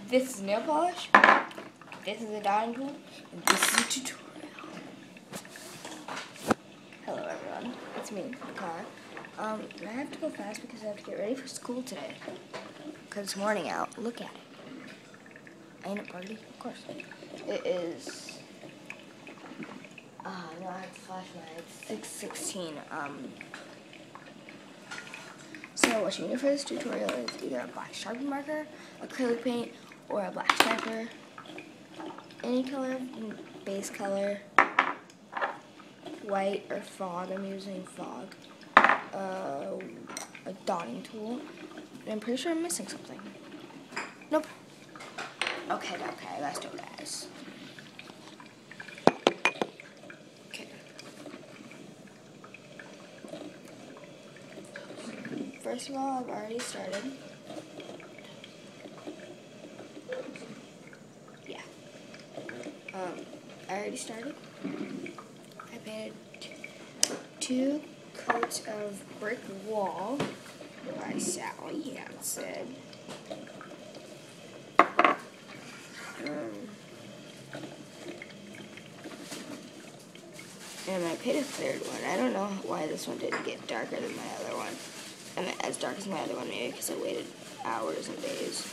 This is nail polish, this is a dotting tool, and this is a tutorial. Hello everyone, it's me, Car. I have to go fast because I have to get ready for school today. Because it's morning out. Look at it. Ain't it party? Of course. It is, no, I have to flash my, it's 6:16. So what you need for this tutorial is either a black Sharpie marker, acrylic paint, or a black striper. Any color, base color, white or fog. I'm using fog. A dotting tool. And I'm pretty sure I'm missing something. Nope. Okay, let's do it, guys. Okay. First of all, I've already started. Yeah. I already started. I painted 2 coats of brick wall by Sally Hansen. And I painted a 3rd one. I don't know why this one didn't get darker than my other one. And as dark as my other one, maybe because I waited hours and days.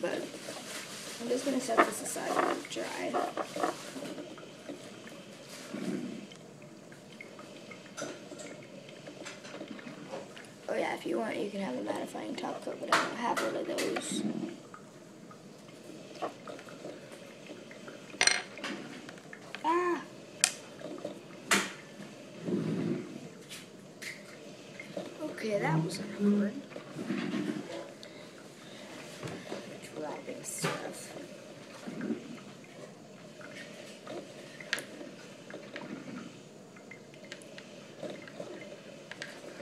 But I'm just going to set this aside and dry. Oh yeah, if you want, you can have a mattifying top coat, but I don't have one of those. Ah! Okay, that was awkward. Wrapping stuff.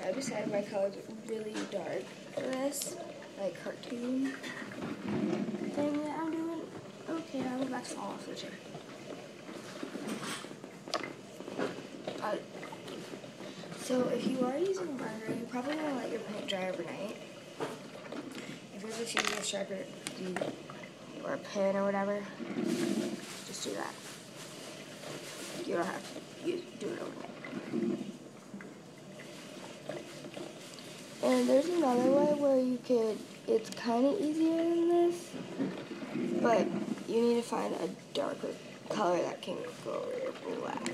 I decided my color's really dark for this, like cartoon thing that I'm doing. Okay, I'm about to fall off the chair. So if you are using a marker, you probably want to let your paint dry overnight. If you're just using a striper or a pen or whatever, just do that. You don't have to do it overnight. And there's another way where you could, it's kind of easier than this, but you need to find a darker color that can go over your black.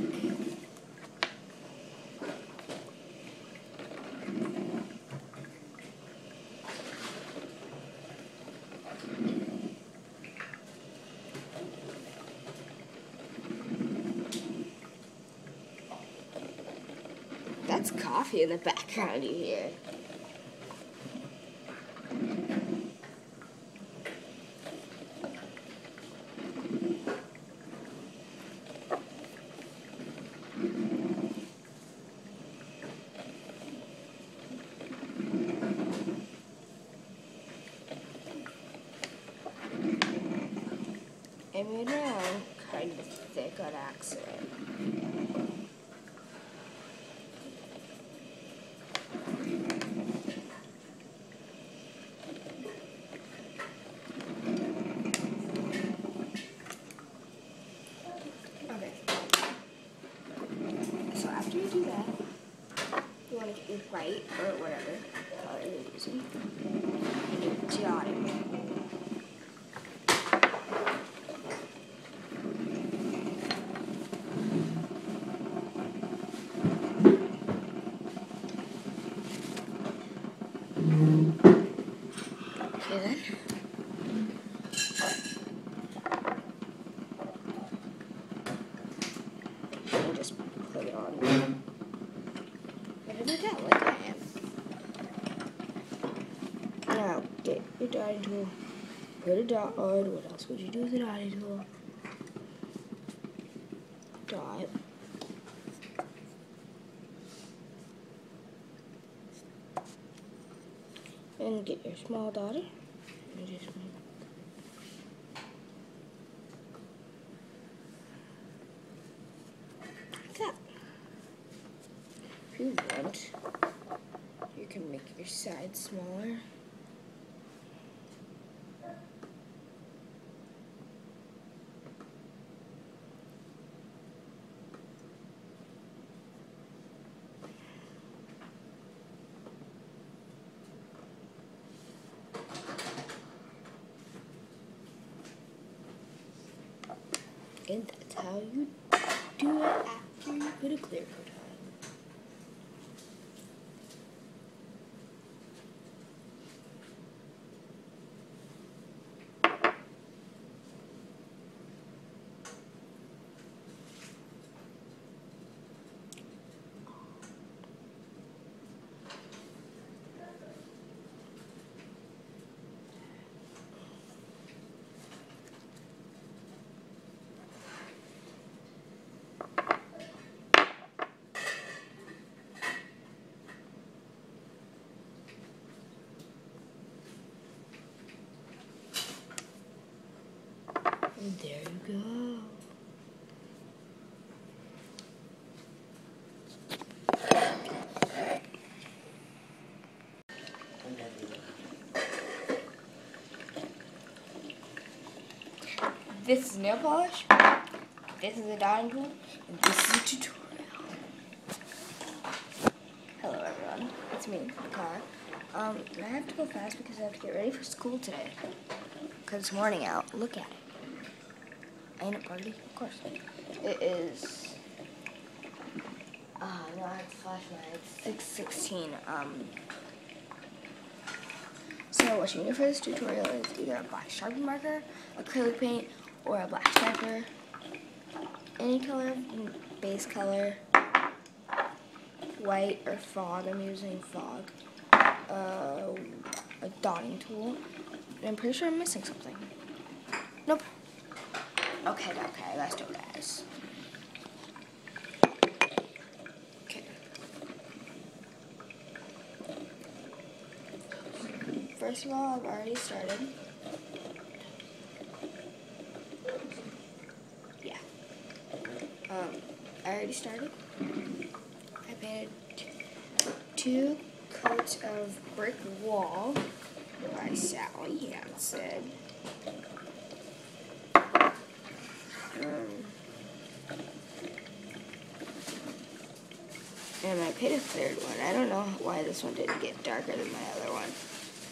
That's coffee in the background you hear. I made my own kind of thick on accident. Okay. So after you do that, you want to get your white or whatever color you're using, and you're dotting. Okay then. And just put it on. Whatever that like I am. Now get your dotting tool. Put a dot on. What else would you do with a dotting tool? Dot. And get your small dotter. And just like that. If you want, you can make your sides smaller. And that's how you do it after you put a clear coat on. And there you go. This is nail polish, this is a dotting tool, and this is a tutorial. Hello everyone, it's me, the car. I have to go fast because I have to get ready for school today. Because it's morning out. Look at it. Ain't it party? Of course. It is, no, I have to flash my, it's 6:16. So what you need for this tutorial is either a black Sharpie marker, acrylic paint, or a black striper. Any color, base color, white or fog. I'm using fog. A dotting tool. And I'm pretty sure I'm missing something. Nope. Okay, let's do this. Okay. First of all, I've already started. Yeah. I already started. I painted 2 coats of brick wall by Sally Hansen. And I painted a 3rd one. I don't know why this one didn't get darker than my other one.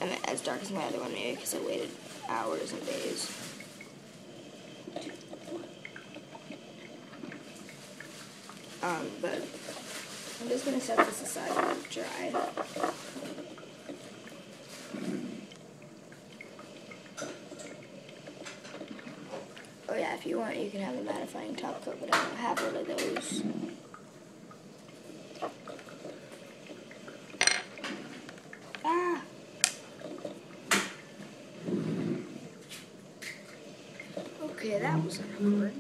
I mean, as dark as my other one, maybe because I waited hours and days. But I'm just going to set this aside and let it dry. Oh yeah, if you want, you can have a mattifying top coat, but I don't have one of those. Ah! Okay, that was awkward.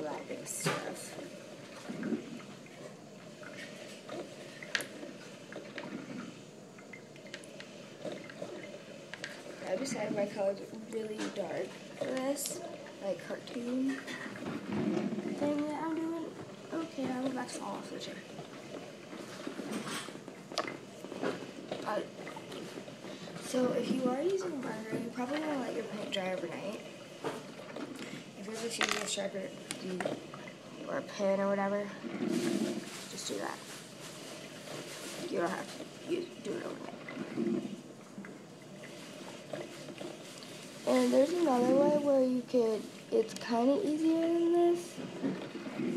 Wrapping stuff. I decided my colors are really dark for this, like cartoon thing that I'm doing. Okay, I'm about to fall off the chair. So if you are using a burner, you probably want to let your paint dry overnight. If you're just using a sharper or a pen or whatever, just do that. You don't have to do it overnight. And there's another way where you could, it's kind of easier than this,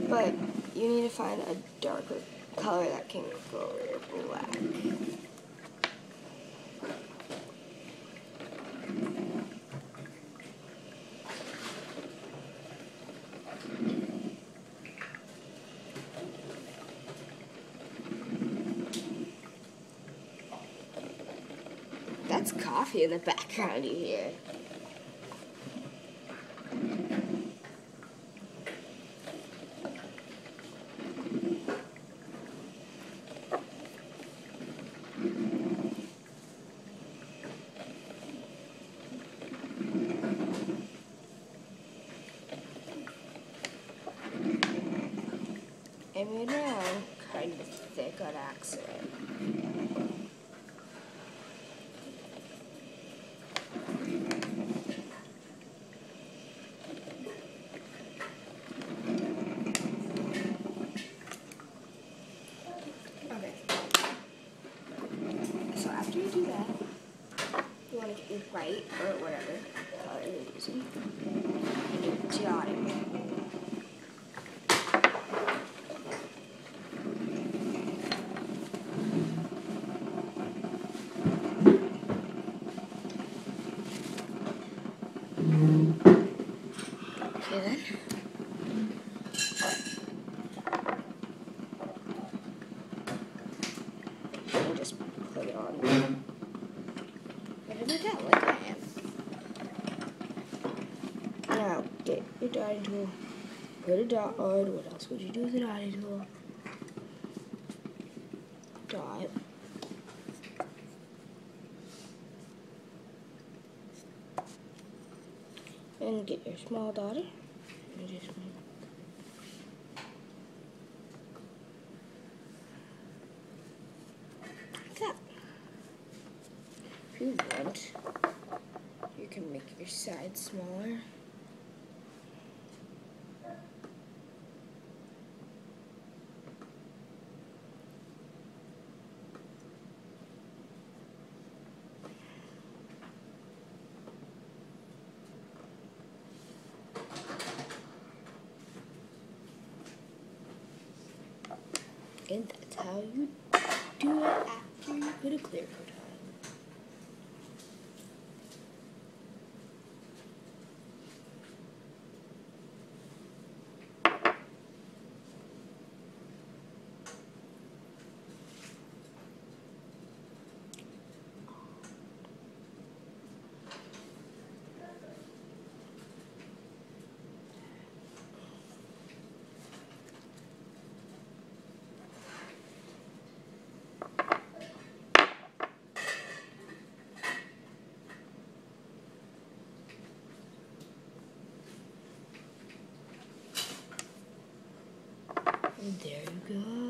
but you need to find a darker color that can go over your black. That's coffee in the background you hear. I made my own kind of thick on accident. Okay. So after you do that, you want to get your white or whatever color you're using, and you're dotting it. Okay then. And just put it on. Put it down like I am. Now get your dotting tool. Put a dot on. What else would you do with a dotting tool? Dot. And get your small dotter. And just like that. If you want, you can make your sides smaller. And that's how you do it after you put a clear coat on. And there you go.